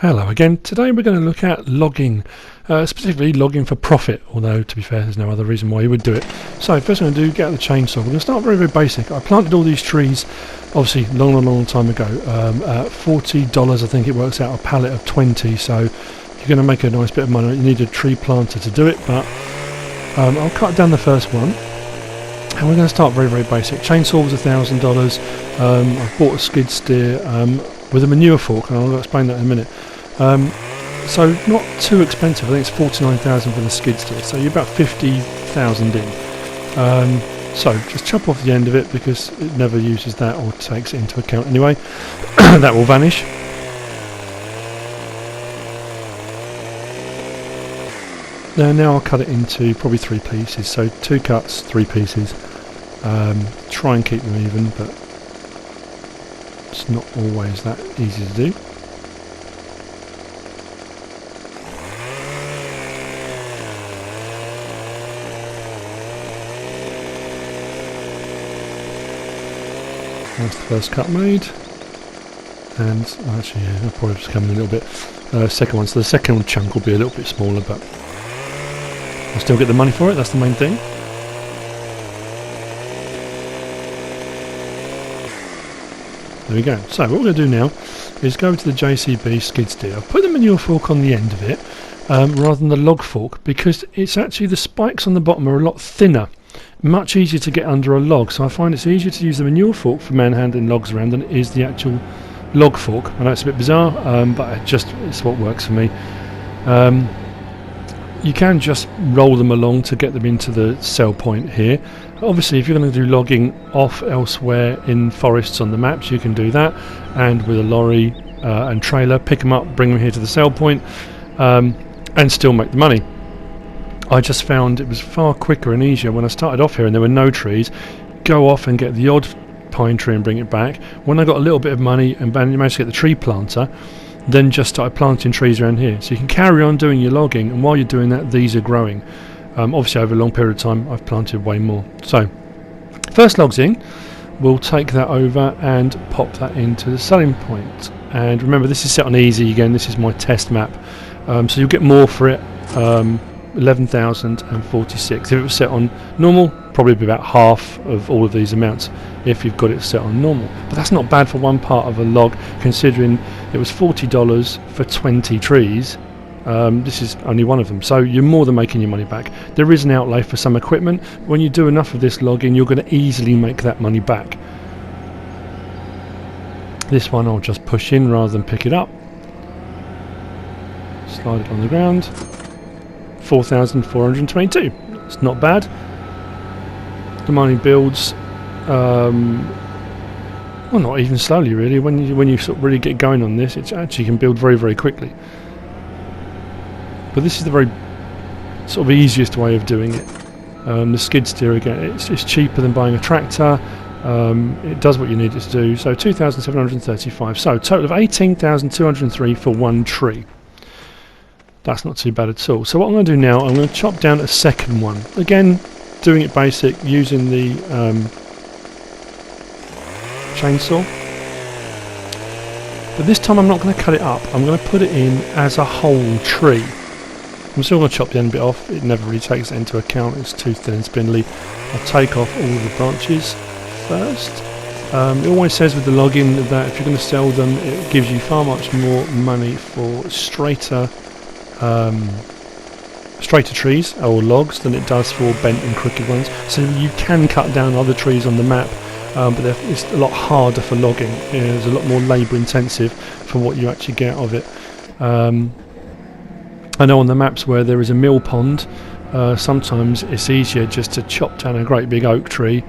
Hello again. Today we're going to look at logging, specifically logging for profit, although to be fair there's no other reason why you would do it. So first I'm going to do, get out the chainsaw. We're going to start very basic. I planted all these trees obviously long time ago. At $40 I think it works out a pallet of 20, so you're going to make a nice bit of money. You need a tree planter to do it, but I'll cut down the first one. And we're going to start very basic. Chainsaw was $1,000. I've bought a skid steer with a manure fork, and I'll explain that in a minute. So not too expensive. I think it's $49,000 for the skid steer, so you're about $50,000 in. So just chop off the end of it because it never uses that or takes it into account anyway. That will vanish. Now I'll cut it into probably 3 pieces, so 2 cuts, 3 pieces. Try and keep them even, but it's not always that easy to do. That's the first cut made, and actually yeah, I'll probably just come in a little bit. Second one, so the second chunk will be a little bit smaller, but I'll still get the money for it. That's the main thing. There we go. So what we're going to do now is go to the JCB skid steer. I've put the manure fork on the end of it rather than the log fork because it's actually, the spikes on the bottom are a lot thinner, much easier to get under a log, so I find it's easier to use the manure fork for manhandling logs around than it is the actual log fork. I know it's a bit bizarre, but it's what works for me. You can just roll them along to get them into the sell point here. Obviously if you're going to do logging off elsewhere in forests on the maps, you can do that, and with a lorry and trailer pick them up, bring them here to the sell point, and still make the money. I just found it was far quicker and easier when I started off here and there were no trees. Go off and get the odd pine tree and bring it back. When I got a little bit of money and managed to get the tree planter, then just started planting trees around here. So you can carry on doing your logging, and while you're doing that these are growing. Obviously over a long period of time I've planted way more. So first logs in, we'll take that over and pop that into the selling point. And remember, this is set on easy again, this is my test map. So you'll get more for it, 11,046. If it was set on normal, probably be about half of all of these amounts if you've got it set on normal. But that's not bad for one part of a log, considering it was $40 for 20 trees. This is only one of them, so you're more than making your money back. There is an outlay for some equipment. When you do enough of this logging, you're going to easily make that money back. This one I'll just push in rather than pick it up. Slide it on the ground. 4,422. It's not bad. The money builds, well, not even slowly really. When you sort of really get going on this, it actually can build very quickly. But this is the very sort of easiest way of doing it. The skid steer again, it's cheaper than buying a tractor. It does what you need it to do. So 2,735. So total of 18,203 for one tree. That's not too bad at all. So what I'm going to do now, I'm going to chop down a second one. Again, doing it basic, using the chainsaw. But this time I'm not going to cut it up. I'm going to put it in as a whole tree. I'm still going to chop the end bit off. It never really takes it into account. It's too thin and spindly. I'll take off all the branches first. It always says with the logging that if you're going to sell them, it gives you far much more money for straighter trees or logs than it does for bent and crooked ones. So you can cut down other trees on the map, but it's a lot harder for logging. It's a lot more labour intensive for what you actually get of it. I know on the maps where there is a mill pond, sometimes it's easier just to chop down a great big oak tree,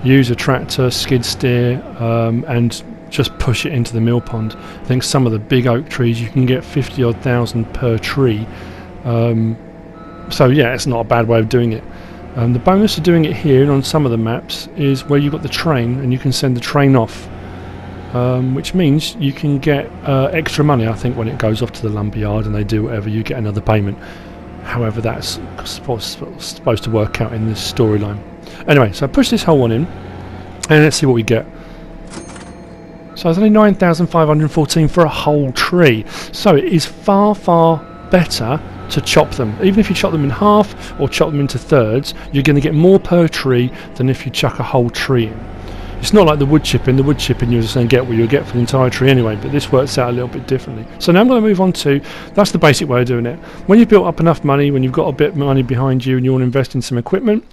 use a tractor, skid steer, and just push it into the mill pond. I think some of the big oak trees you can get 50 odd thousand per tree. So yeah, it's not a bad way of doing it. The bonus of doing it here and on some of the maps is where you've got the train and you can send the train off, which means you can get extra money. I think when it goes off to the lumberyard and they do whatever, you get another payment. However, that's supposed to work out in this storyline. Anyway, so I push this whole one in and let's see what we get. So it's only 9,514 for a whole tree. So it is far, far better to chop them. Even if you chop them in half or chop them into thirds, you're going to get more per tree than if you chuck a whole tree in. It's not like the wood chipping. The wood chipping you're just going to get what you'll get for the entire tree anyway, but this works out a little bit differently. So now I'm going to move on to, that's the basic way of doing it. When you've built up enough money, when you've got a bit of money behind you and you want to invest in some equipment,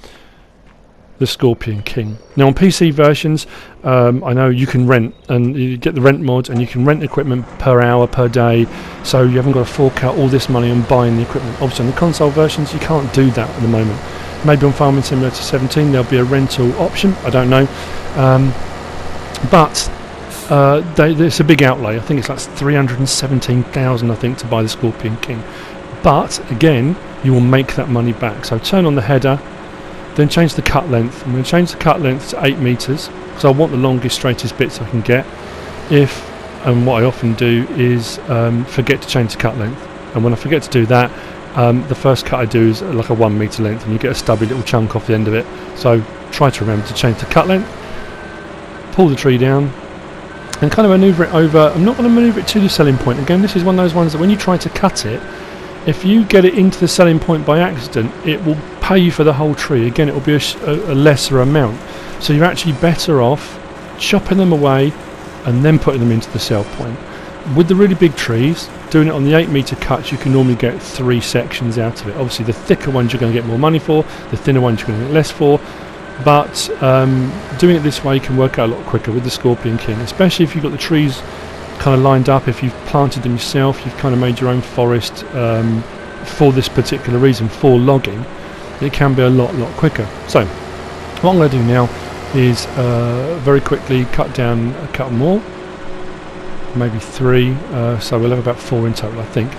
the Scorpion King. Now on PC versions, I know you can rent, and you get the rent mod, and you can rent equipment per hour, per day, so you haven't got to fork out all this money on buying the equipment. Obviously on the console versions you can't do that at the moment. Maybe on Farming Simulator 17 there'll be a rental option, I don't know, but it's a big outlay. I think it's like 317,000 I think to buy the Scorpion King, but again you will make that money back. So turn on the header, then change the cut length. I'm going to change the cut length to 8 meters because I want the longest, straightest bits I can get. And what I often do is forget to change the cut length, and when I forget to do that, the first cut I do is like a 1 meter length, and you get a stubby little chunk off the end of it. So try to remember to change the cut length, pull the tree down, and kind of maneuver it over. I'm not going to maneuver it to the selling point. Again, this is one of those ones that when you try to cut it, if you get it into the selling point by accident, it will pay you for the whole tree. Again, it will be a lesser amount. So you're actually better off chopping them away and then putting them into the sell point. With the really big trees, doing it on the 8 meter cuts, you can normally get 3 sections out of it. Obviously the thicker ones you're going to get more money for, the thinner ones you're going to get less for, but doing it this way can work out a lot quicker with the Scorpion King, especially if you've got the trees kind of lined up. If you've planted them yourself, you've kind of made your own forest for this particular reason, for logging, it can be a lot quicker. So what I'm going to do now is very quickly cut down a couple more, maybe 3, so we'll have about 4 in total I think,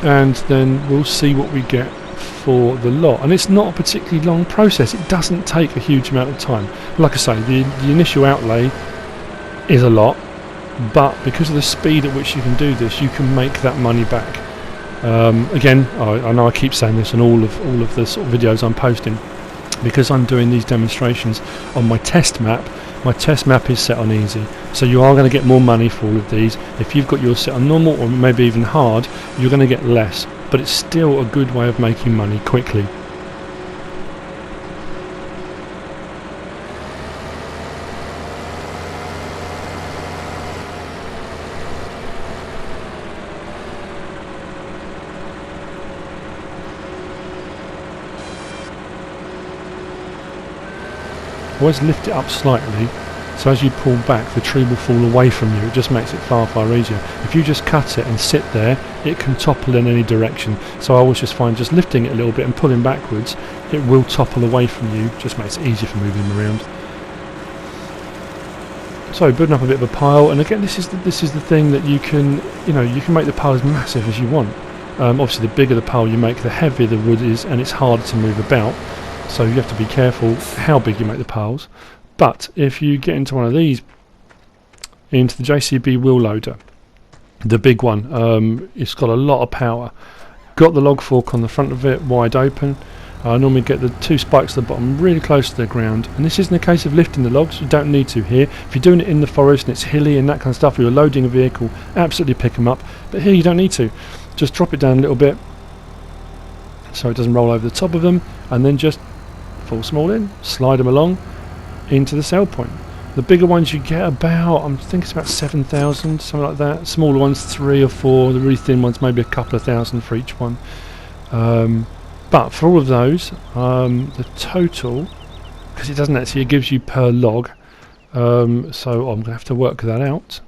and then we'll see what we get for the lot. And it's not a particularly long process, it doesn't take a huge amount of time. Like I say, the initial outlay is a lot, but because of the speed at which you can do this, you can make that money back. Again, I know I keep saying this on all of the sort of videos I'm posting, because I'm doing these demonstrations on my test map. My test map is set on easy, so you are going to get more money for all of these. If you've got yours set on normal or maybe even hard, you're going to get less, but it's still a good way of making money quickly. Always lift it up slightly, so as you pull back the tree will fall away from you. It just makes it far easier. If you just cut it and sit there, it can topple in any direction, so I always just find just lifting it a little bit and pulling backwards, it will topple away from you, just makes it easier for moving them around. So building up a bit of a pile, and again this is the thing that you can make the pile as massive as you want. Obviously the bigger the pile you make, the heavier the wood is, and it's harder to move about. So you have to be careful how big you make the piles. But if you get into one of these, into the JCB wheel loader, the big one, it's got a lot of power. Got the log fork on the front of it wide open. I normally get the 2 spikes at the bottom really close to the ground, and this isn't a case of lifting the logs, you don't need to here. If you're doing it in the forest and it's hilly and that kind of stuff, or you're loading a vehicle, absolutely pick them up, but here you don't need to. Just drop it down a little bit so it doesn't roll over the top of them, and then just force them all in, slide them along into the sell point. The bigger ones you get about, I think it's about 7,000, something like that. Smaller ones 3 or 4, the really thin ones maybe a couple of thousand for each one. But for all of those, the total, because it doesn't actually, it gives you per log, so I'm going to have to work that out.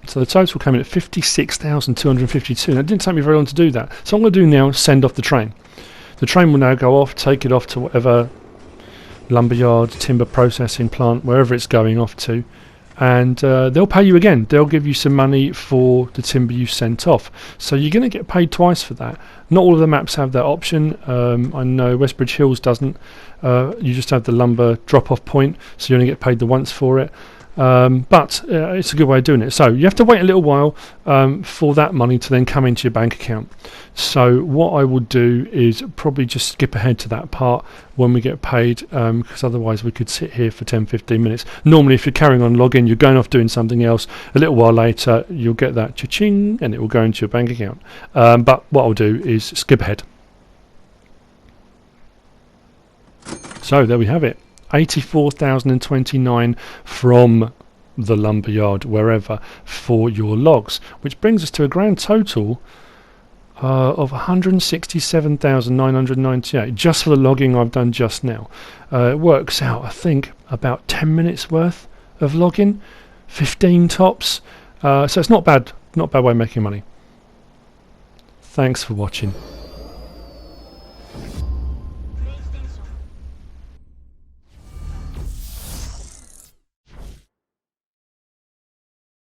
So the total came in at 56,252. Now it didn't take me very long to do that. So what I'm going to do now is send off the train. The train will now go off, take it off to whatever lumberyard, timber processing plant, wherever it's going off to, and they'll pay you again. They'll give you some money for the timber you sent off. So you're going to get paid twice for that. Not all of the maps have that option. I know Westbridge Hills doesn't. You just have the lumber drop-off point, so you only get paid the once for it. but it's a good way of doing it. So you have to wait a little while for that money to then come into your bank account. So what I would do is probably just skip ahead to that part when we get paid, because otherwise we could sit here for 10-15 minutes. Normally if you're carrying on logging, you're going off doing something else, a little while later you'll get that cha-ching and it will go into your bank account. But what I'll do is skip ahead. So there we have it, 84,029 from the lumberyard, wherever, for your logs, which brings us to a grand total of 167,998 just for the logging I've done just now. It works out, I think, about 10 minutes worth of logging, 15 tops. So it's not bad way of making money. Thanks for watching.